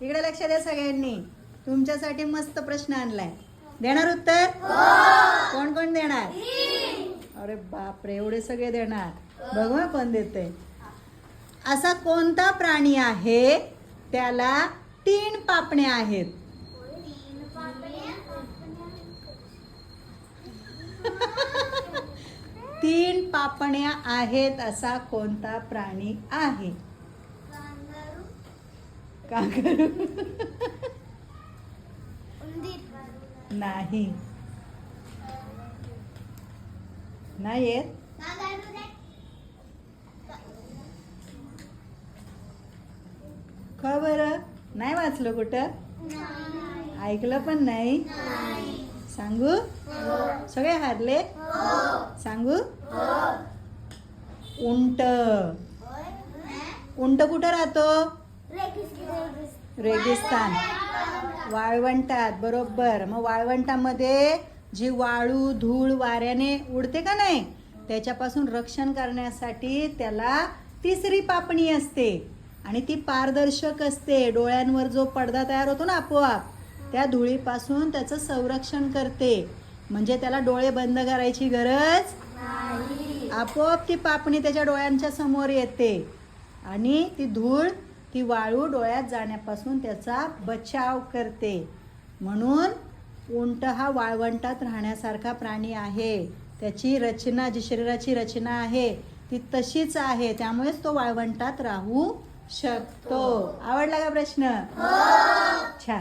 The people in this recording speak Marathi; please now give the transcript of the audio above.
इकडे लक्ष द्या सगळ्यांनी. तुमच्यासाठी मस्त प्रश्न आणलाय. देणार उत्तर? कोण कोण देणार? अरे बापरे, एवढे सगळे देणार. बघू कोण देते. असा कोणता प्राणी आहे त्याला 3 पापण्या आहेत? तीन पापण्या आहेत असा कोणता प्राणी आहे? कांगारू. नाही नाही येत. का बरं? नाही वाचलं कुठं? ऐकलं पण नाही. सांगू? सगळे हारले. सांगू? उंट. उंट कुठं राहतो? रेगिस्तान, वाळवंटात. बरोबर. मग वाळवंटामध्ये जी वाळू धूळ वाऱ्याने उडते का नाही, त्याच्यापासून रक्षण करण्यासाठी त्याला 3री पापणी असते आणि ती पारदर्शक असते. डोळ्यांवर जो पडदा तयार होतो ना आपोआप, त्या धुळीपासून त्याचं संरक्षण करते. म्हणजे त्याला डोळे बंद करायची गरज नाही. आपोआप ती पापणी त्याच्या डोळ्यांच्या समोर येते आणि ती धूळ, ती वाळू डोळ्यात जाण्यापासून त्याचा बचाव करते. म्हणून उंट हा वाळवंटात राहण्यासारखा प्राणी आहे. त्याची रचना, जी शरीराची रचना आहे ती तशीच आहे. त्यामुळेच तो वाळवंटात राहू शकतो. आवडला का प्रश्न? छान.